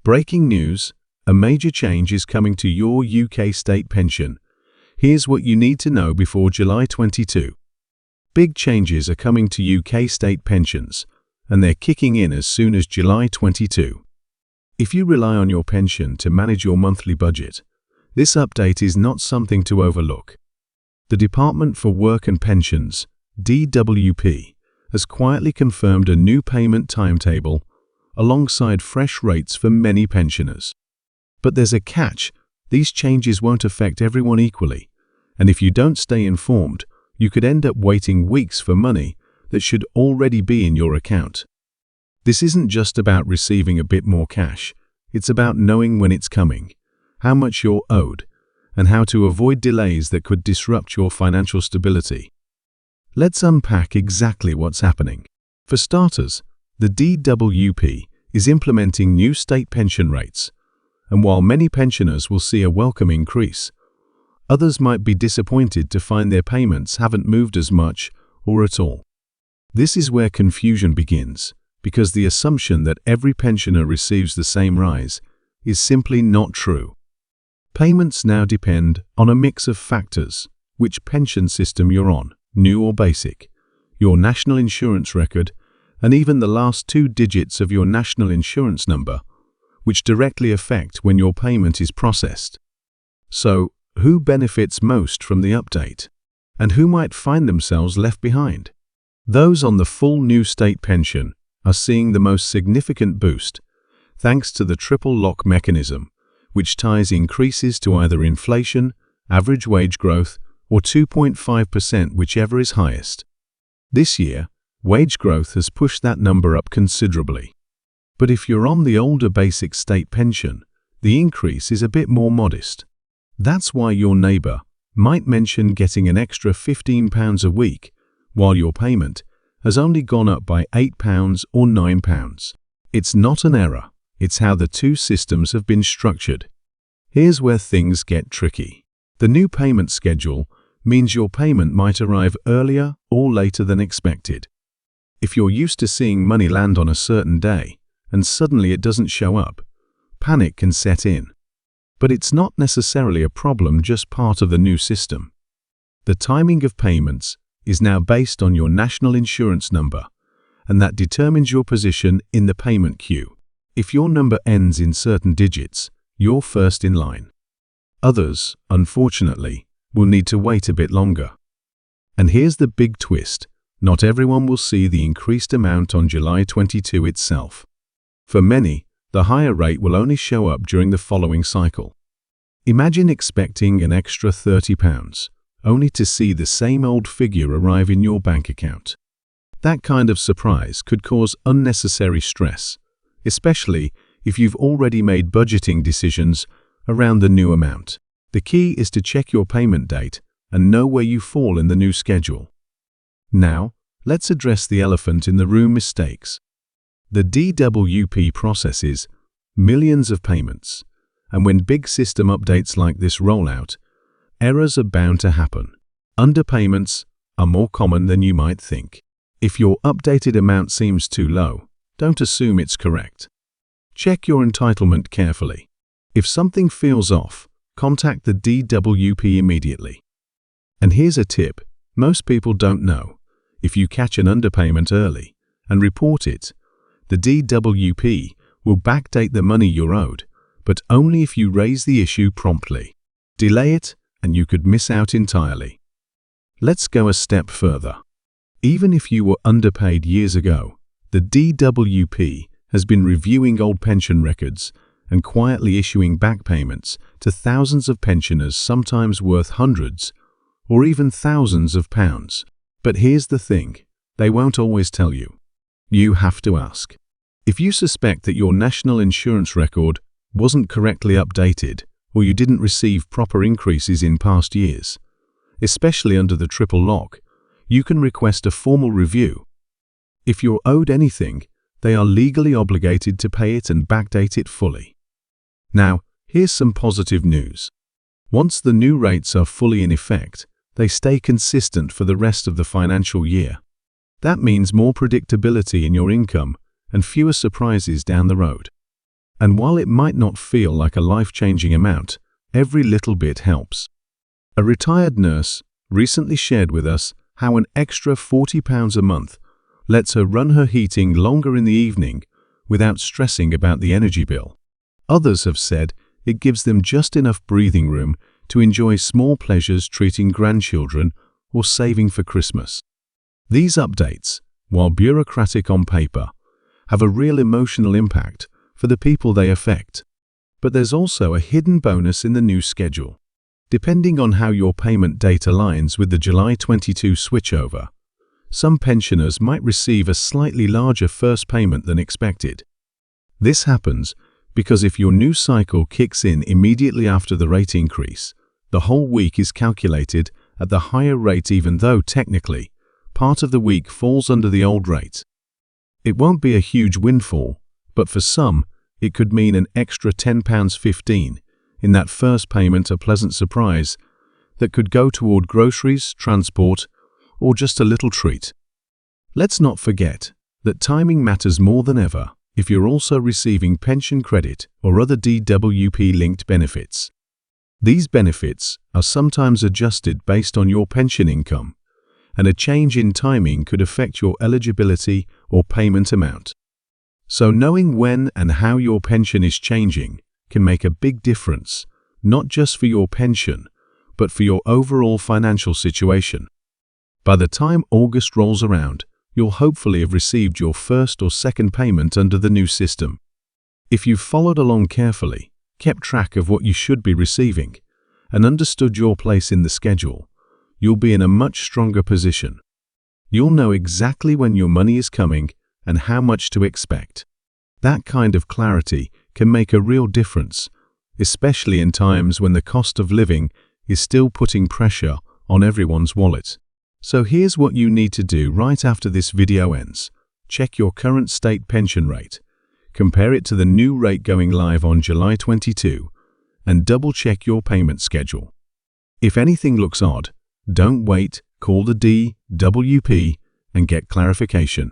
Breaking news: a major change is coming to your UK state pension. Here's what you need to know before July 22. Big changes are coming to UK state pensions, and they're kicking in as soon as July 22. If you rely on your pension to manage your monthly budget, this update is not something to overlook. The Department for Work and Pensions, DWP, has quietly confirmed a new payment timetable alongside fresh rates for many pensioners. But there's a catch: these changes won't affect everyone equally, and if you don't stay informed, you could end up waiting weeks for money that should already be in your account. This isn't just about receiving a bit more cash, it's about knowing when it's coming, how much you're owed, and how to avoid delays that could disrupt your financial stability. Let's unpack exactly what's happening. For starters, the DWP is implementing new state pension rates, and while many pensioners will see a welcome increase, others might be disappointed to find their payments haven't moved as much or at all. This is where confusion begins, because the assumption that every pensioner receives the same rise is simply not true. Payments now depend on a mix of factors: which pension system you're on, new or basic, your national insurance record, and even the last 2 digits of your national insurance number, which directly affect when your payment is processed. So, who benefits most from the update? And who might find themselves left behind? Those on the full new state pension are seeing the most significant boost, thanks to the triple lock mechanism, which ties increases to either inflation, average wage growth, or 2.5%, whichever is highest. This year, wage growth has pushed that number up considerably. But if you're on the older basic state pension, the increase is a bit more modest. That's why your neighbour might mention getting an extra £15 a week, while your payment has only gone up by £8 or £9. It's not an error, it's how the two systems have been structured. Here's where things get tricky. The new payment schedule means your payment might arrive earlier or later than expected. If you're used to seeing money land on a certain day, and suddenly it doesn't show up, panic can set in. But it's not necessarily a problem, just part of the new system. The timing of payments is now based on your national insurance number, and that determines your position in the payment queue. If your number ends in certain digits, you're first in line. Others, unfortunately, will need to wait a bit longer. And here's the big twist: not everyone will see the increased amount on July 22 itself. For many, the higher rate will only show up during the following cycle. Imagine expecting an extra £30, only to see the same old figure arrive in your bank account. That kind of surprise could cause unnecessary stress, especially if you've already made budgeting decisions around the new amount. The key is to check your payment date and know where you fall in the new schedule. Now, let's address the elephant in the room: mistakes. The DWP processes millions of payments, and when big system updates like this roll out, errors are bound to happen. Underpayments are more common than you might think. If your updated amount seems too low, don't assume it's correct. Check your entitlement carefully. If something feels off, contact the DWP immediately. And here's a tip most people don't know: if you catch an underpayment early and report it, the DWP will backdate the money you're owed, but only if you raise the issue promptly. Delay it, and you could miss out entirely. Let's go a step further. Even if you were underpaid years ago, the DWP has been reviewing old pension records and quietly issuing back payments to thousands of pensioners, sometimes worth hundreds or even thousands of pounds. But here's the thing: they won't always tell you. You have to ask. If you suspect that your national insurance record wasn't correctly updated, or you didn't receive proper increases in past years, especially under the triple lock, you can request a formal review. If you're owed anything, they are legally obligated to pay it and backdate it fully. Now, here's some positive news. Once the new rates are fully in effect, they stay consistent for the rest of the financial year. That means more predictability in your income and fewer surprises down the road. And while it might not feel like a life-changing amount, every little bit helps. A retired nurse recently shared with us how an extra £40 a month lets her run her heating longer in the evening without stressing about the energy bill. Others have said it gives them just enough breathing room to enjoy small pleasures, treating grandchildren, or saving for Christmas. These updates, while bureaucratic on paper, have a real emotional impact for the people they affect. But there's also a hidden bonus in the new schedule. Depending on how your payment date aligns with the July 22 switchover, some pensioners might receive a slightly larger first payment than expected. This happens because if your new cycle kicks in immediately after the rate increase, the whole week is calculated at the higher rate even though technically part of the week falls under the old rate. It won't be a huge windfall, but for some, it could mean an extra £10.15 in that first payment, a pleasant surprise that could go toward groceries, transport, or just a little treat. Let's not forget that timing matters more than ever if you're also receiving pension credit or other DWP-linked benefits. These benefits are sometimes adjusted based on your pension income, and a change in timing could affect your eligibility or payment amount. So knowing when and how your pension is changing can make a big difference, not just for your pension, but for your overall financial situation. By the time August rolls around, you'll hopefully have received your first or second payment under the new system. If you've followed along carefully, kept track of what you should be receiving, and understood your place in the schedule, you'll be in a much stronger position. You'll know exactly when your money is coming and how much to expect. That kind of clarity can make a real difference, especially in times when the cost of living is still putting pressure on everyone's wallet. So here's what you need to do right after this video ends. Check your current state pension rate, compare it to the new rate going live on July 22, and double-check your payment schedule. If anything looks odd, don't wait, call the DWP and get clarification.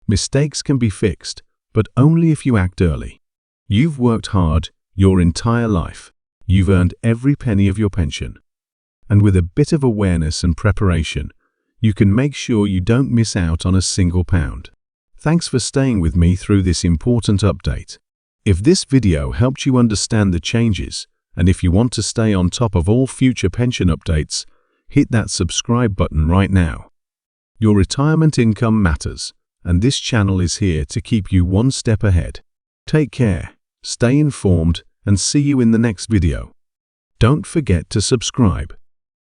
Mistakes can be fixed, but only if you act early. You've worked hard your entire life. You've earned every penny of your pension. And with a bit of awareness and preparation, you can make sure you don't miss out on a single pound. Thanks for staying with me through this important update. If this video helped you understand the changes, and if you want to stay on top of all future pension updates, hit that subscribe button right now. Your retirement income matters, and this channel is here to keep you one step ahead. Take care, stay informed, and see you in the next video. Don't forget to subscribe.